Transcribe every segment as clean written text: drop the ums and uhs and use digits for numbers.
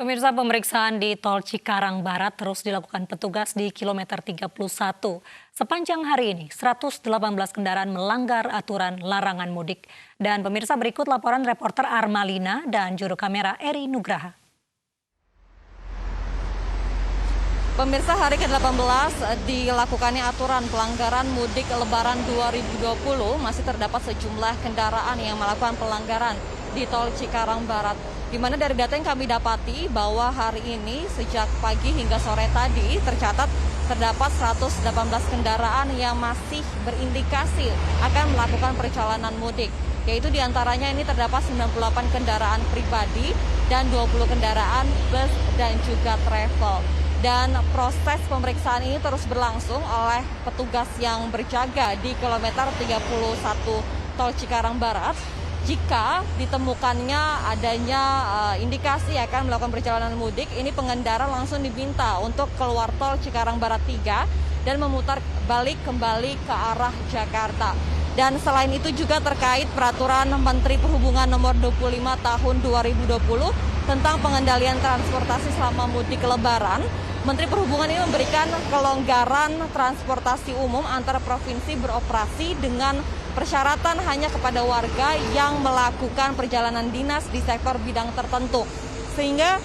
Pemirsa, pemeriksaan di Tol Cikarang Barat terus dilakukan petugas di kilometer 31. Sepanjang hari ini, 118 kendaraan melanggar aturan larangan mudik. Dan pemirsa, berikut laporan reporter Armalina dan juru kamera Eri Nugraha. Pemirsa, hari ke-18 dilakukannya aturan pelanggaran mudik Lebaran 2020. Masih terdapat sejumlah kendaraan yang melakukan pelanggaran di Tol Cikarang Barat. Di mana dari data yang kami dapati bahwa hari ini sejak pagi hingga sore tadi terdapat 118 kendaraan yang masih berindikasi akan melakukan perjalanan mudik. Yaitu diantaranya ini terdapat 98 kendaraan pribadi dan 20 kendaraan bus dan juga travel. Dan proses pemeriksaan ini terus berlangsung oleh petugas yang berjaga di kilometer 31 Tol Cikarang Barat. Jika ditemukannya adanya indikasi akan melakukan perjalanan mudik, ini pengendara langsung diminta untuk keluar Tol Cikarang Barat 3 dan memutar balik kembali ke arah Jakarta. Dan selain itu juga terkait peraturan Menteri Perhubungan nomor 25 tahun 2020 tentang pengendalian transportasi selama mudik Lebaran, Menteri Perhubungan ini memberikan kelonggaran transportasi umum antar provinsi beroperasi dengan persyaratan hanya kepada warga yang melakukan perjalanan dinas di sektor bidang tertentu. Sehingga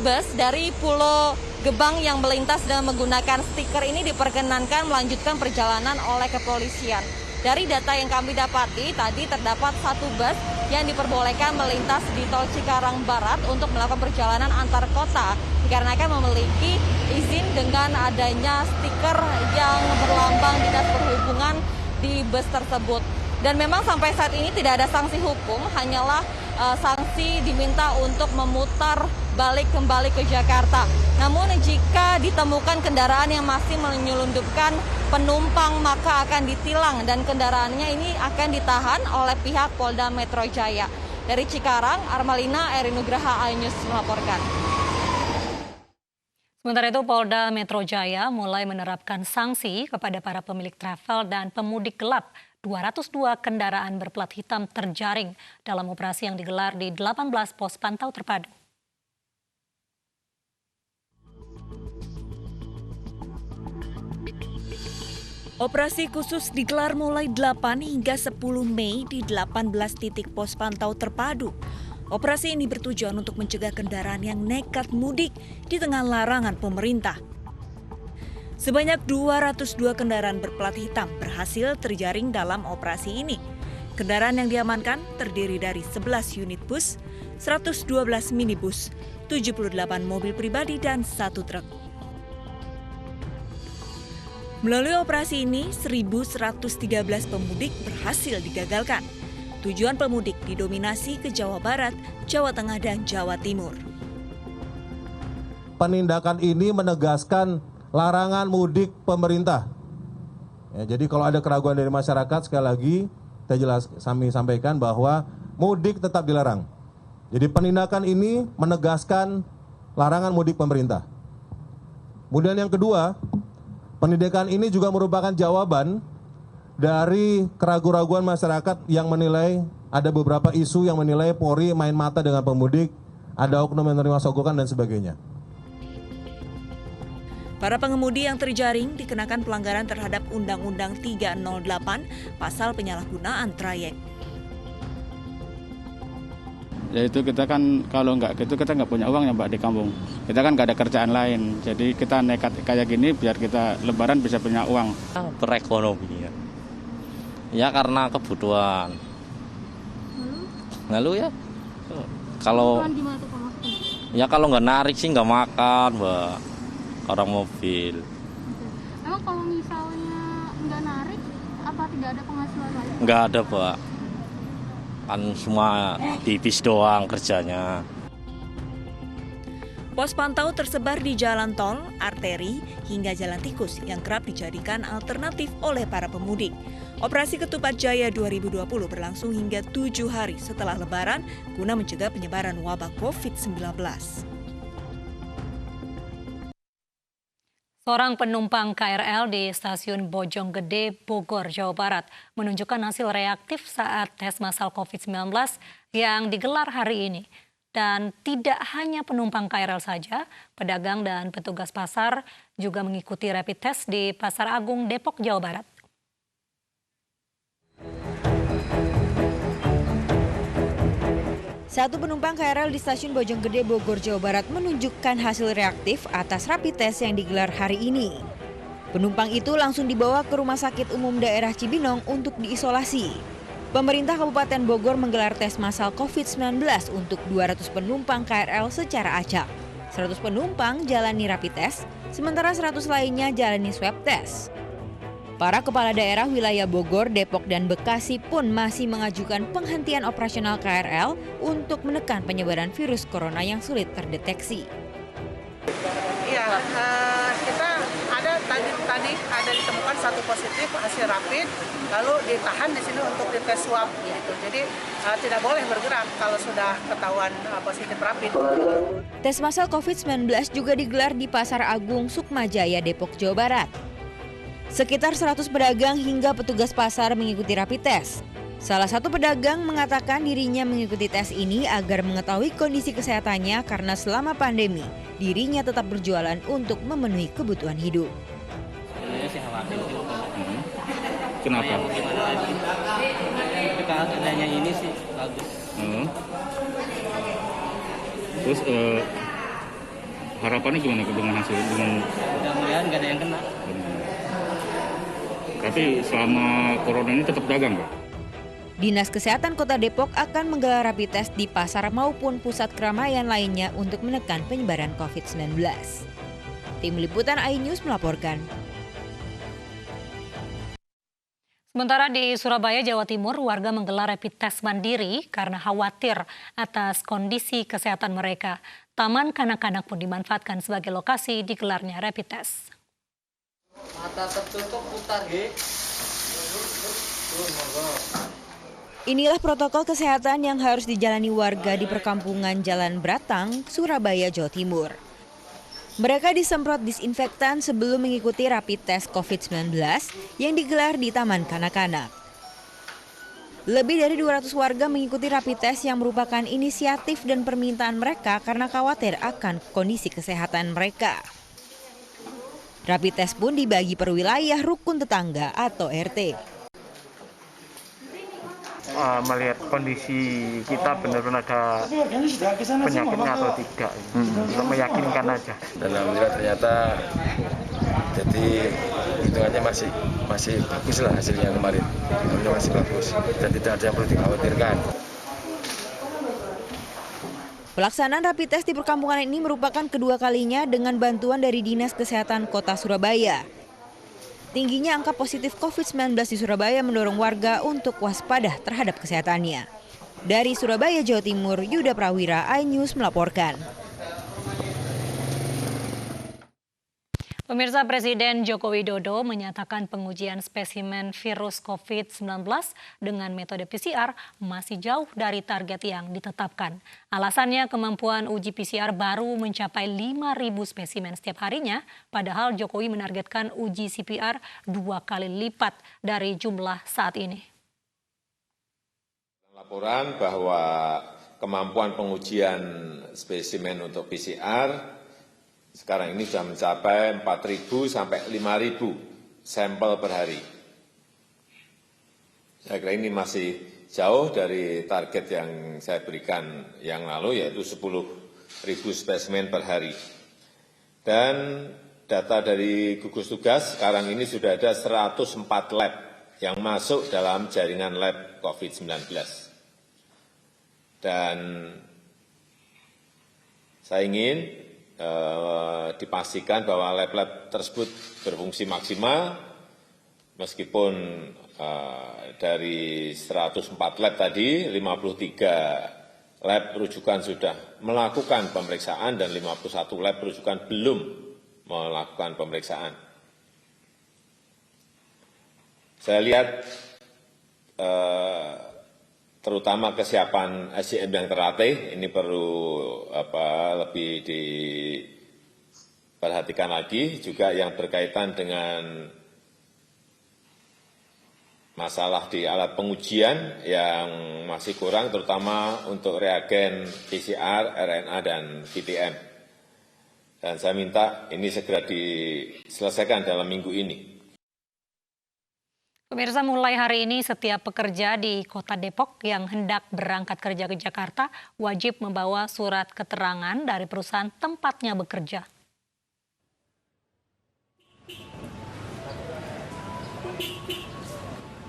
bus dari Pulau Gebang yang melintas dan menggunakan stiker ini diperkenankan melanjutkan perjalanan oleh kepolisian. Dari data yang kami dapati, tadi terdapat satu bus yang diperbolehkan melintas di Tol Cikarang Barat untuk melakukan perjalanan antar kota dikarenakan memiliki izin dengan adanya stiker yang berlambang Dinas Perhubungan di bus tersebut. Dan memang sampai saat ini tidak ada sanksi hukum, hanyalah sanksi diminta untuk memutar balik kembali ke Jakarta. Namun jika ditemukan kendaraan yang masih menyelundupkan penumpang maka akan ditilang dan kendaraannya ini akan ditahan oleh pihak Polda Metro Jaya. Dari Cikarang, Armalina, Eri Nugraha, iNews melaporkan. Sementara itu, Polda Metro Jaya mulai menerapkan sanksi kepada para pemilik travel dan pemudik gelap. 202 kendaraan berplat hitam terjaring dalam operasi yang digelar di 18 pos pantau terpadu. Operasi khusus digelar mulai 8 hingga 10 Mei di 18 titik pos pantau terpadu. Operasi ini bertujuan untuk mencegah kendaraan yang nekat mudik di tengah larangan pemerintah. Sebanyak 202 kendaraan berplat hitam berhasil terjaring dalam operasi ini. Kendaraan yang diamankan terdiri dari 11 unit bus, 112 minibus, 78 mobil pribadi, dan 1 truk. Melalui operasi ini, 1.113 pemudik berhasil digagalkan. Tujuan pemudik didominasi ke Jawa Barat, Jawa Tengah, dan Jawa Timur. Penindakan ini menegaskan larangan mudik pemerintah. Ya, jadi kalau ada keraguan dari masyarakat, sekali lagi kami sampaikan bahwa mudik tetap dilarang. Jadi penindakan ini menegaskan larangan mudik pemerintah. Kemudian yang kedua, penindakan ini juga merupakan jawaban dari keraguan-keraguan masyarakat yang menilai ada beberapa isu yang menilai Polri main mata dengan pemudik, ada oknum yang menerima sogokan dan sebagainya. Para pengemudi yang terjaring dikenakan pelanggaran terhadap Undang-Undang 308 pasal penyalahgunaan trayek. Ya itu kita kan kalau nggak gitu kita nggak punya uang ya Mbak di kampung. Kita kan nggak ada kerjaan lain. Jadi kita nekat kayak gini biar kita lebaran bisa punya uang. Perekonomian. Ya karena kebutuhan. Lalu ya kalau ya kalau nggak narik sih nggak makan Mbak. Orang mobil. Emang kalau misalnya nggak narik, apa tidak ada penghasilan lain? Nggak ada Pak. Kan semua di bis doang kerjanya. Pos pantau tersebar di jalan tol, arteri, hingga jalan tikus yang kerap dijadikan alternatif oleh para pemudik. Operasi Ketupat Jaya 2020 berlangsung hingga 7 hari setelah Lebaran guna mencegah penyebaran wabah COVID-19. Seorang penumpang KRL di stasiun Bojonggede, Bogor, Jawa Barat menunjukkan hasil reaktif saat tes massal COVID-19 yang digelar hari ini. Dan tidak hanya penumpang KRL saja, pedagang dan petugas pasar juga mengikuti rapid test di Pasar Agung, Depok, Jawa Barat. Satu penumpang KRL di stasiun Bojonggede, Bogor, Jawa Barat menunjukkan hasil reaktif atas rapid test yang digelar hari ini. Penumpang itu langsung dibawa ke Rumah Sakit Umum Daerah Cibinong untuk diisolasi. Pemerintah Kabupaten Bogor menggelar tes massal COVID-19 untuk 200 penumpang KRL secara acak. 100 penumpang jalani rapid test, sementara 100 lainnya jalani swab test. Para kepala daerah wilayah Bogor, Depok, dan Bekasi pun masih mengajukan penghentian operasional KRL untuk menekan penyebaran virus corona yang sulit terdeteksi. Iya, kita tadi ada ditemukan satu positif hasil rapid, lalu ditahan di sini untuk dites swab gitu. Jadi tidak boleh bergerak kalau sudah ketahuan positif rapid. Tes massal COVID-19 juga digelar di Pasar Agung, Sukmajaya, Depok, Jawa Barat. Sekitar 100 pedagang hingga petugas pasar mengikuti rapid test. Salah satu pedagang mengatakan dirinya mengikuti tes ini agar mengetahui kondisi kesehatannya karena selama pandemi dirinya tetap berjualan untuk memenuhi kebutuhan hidup. Sebenarnya sih khawatir sih. Kenapa? Tapi kalau adanya ini sih bagus. Terus harapannya gimana dengan hasil? Mudah-mudahan nggak ada yang kena. Tapi selama corona ini tetap dagang nggak? Dinas Kesehatan Kota Depok akan menggelar rapid test di pasar maupun pusat keramaian lainnya untuk menekan penyebaran COVID-19. Tim Liputan iNews melaporkan. Sementara di Surabaya, Jawa Timur, warga menggelar rapid test mandiri karena khawatir atas kondisi kesehatan mereka. Taman kanak-kanak pun dimanfaatkan sebagai lokasi digelarnya rapid test. Mata tertutup putar, Inilah protokol kesehatan yang harus dijalani warga di perkampungan Jalan Bratang, Surabaya, Jawa Timur. Mereka disemprot disinfektan sebelum mengikuti rapid test COVID-19 yang digelar di Taman Kanak-kanak. Lebih dari 200 warga mengikuti rapid test yang merupakan inisiatif dan permintaan mereka karena khawatir akan kondisi kesehatan mereka. Rapid test pun dibagi per wilayah rukun tetangga atau RT. melihat kondisi kita benar-benar ada penyakitnya atau tidak, untuk meyakinkan aja. Dan alhamdulillah ternyata jadi hitungannya masih bagus lah hasilnya kemarin, masih bagus dan tidak ada yang perlu dikhawatirkan. Pelaksanaan rapid test di perkampungan ini merupakan kedua kalinya dengan bantuan dari Dinas Kesehatan Kota Surabaya. Tingginya angka positif COVID-19 di Surabaya mendorong warga untuk waspada terhadap kesehatannya. Dari Surabaya, Jawa Timur, Yuda Prawira, iNews melaporkan. Pemirsa, Presiden Joko Widodo menyatakan pengujian spesimen virus COVID-19 dengan metode PCR masih jauh dari target yang ditetapkan. Alasannya kemampuan uji PCR baru mencapai 5.000 spesimen setiap harinya, padahal Jokowi menargetkan uji CPR 2 kali lipat dari jumlah saat ini. Laporan bahwa kemampuan pengujian spesimen untuk PCR sekarang ini sudah mencapai 4.000 sampai 5.000 sampel per hari. Saya kira ini masih jauh dari target yang saya berikan yang lalu, yaitu 10.000 spesimen per hari. Dan data dari gugus tugas sekarang ini sudah ada 104 lab yang masuk dalam jaringan lab COVID-19. Dan saya ingin dipastikan bahwa lab-lab tersebut berfungsi maksimal, meskipun dari 104 lab tadi, 53 lab rujukan sudah melakukan pemeriksaan dan 51 lab rujukan belum melakukan pemeriksaan. Saya lihat terutama kesiapan SDM yang terlatih, ini perlu lebih diperhatikan lagi, juga yang berkaitan dengan masalah di alat pengujian yang masih kurang, terutama untuk reagen PCR, RNA, dan VTM. Dan saya minta ini segera diselesaikan dalam minggu ini. Pemirsa, mulai hari ini setiap pekerja di Kota Depok yang hendak berangkat kerja ke Jakarta wajib membawa surat keterangan dari perusahaan tempatnya bekerja.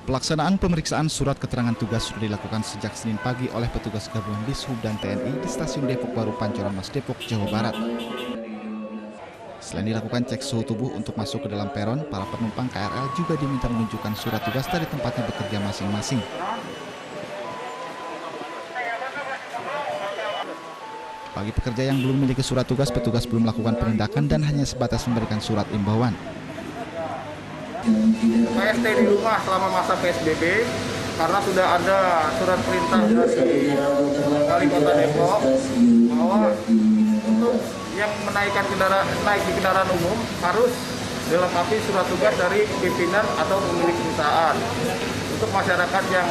Pelaksanaan pemeriksaan surat keterangan tugas sudah dilakukan sejak Senin pagi oleh petugas gabungan Dishub dan TNI di Stasiun Depok Baru Pancoran Mas Depok, Jawa Barat. Selain dilakukan cek suhu tubuh untuk masuk ke dalam peron, para penumpang KRL juga diminta menunjukkan surat tugas dari tempatnya bekerja masing-masing. Bagi pekerja yang belum memiliki surat tugas, petugas belum melakukan penindakan dan hanya sebatas memberikan surat imbauan. Saya stay di rumah selama masa PSBB karena sudah ada surat perintah dari Wali Kota Depok bahwa untuk yang naik di kendaraan umum harus dilengkapi surat tugas dari pimpinan atau pemilik perusahaan. Untuk masyarakat yang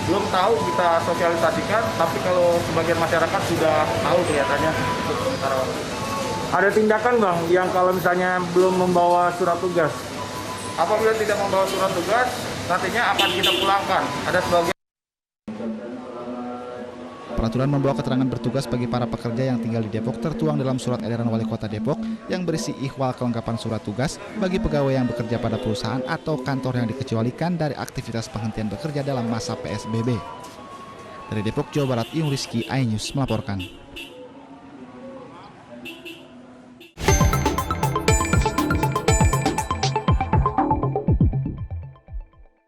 belum tahu kita sosialisasikan, tapi kalau sebagian masyarakat sudah tahu kelihatannya. Ada tindakan Bang yang kalau misalnya belum membawa surat tugas? Apabila tidak membawa surat tugas, nantinya akan kita pulangkan. Ada sebagian Peraturan membawa keterangan bertugas bagi para pekerja yang tinggal di Depok tertuang dalam surat edaran Wali Kota Depok yang berisi ihwal kelengkapan surat tugas bagi pegawai yang bekerja pada perusahaan atau kantor yang dikecualikan dari aktivitas penghentian bekerja dalam masa PSBB. Dari Depok, Jawa Barat, Yung Rizky, iNews melaporkan.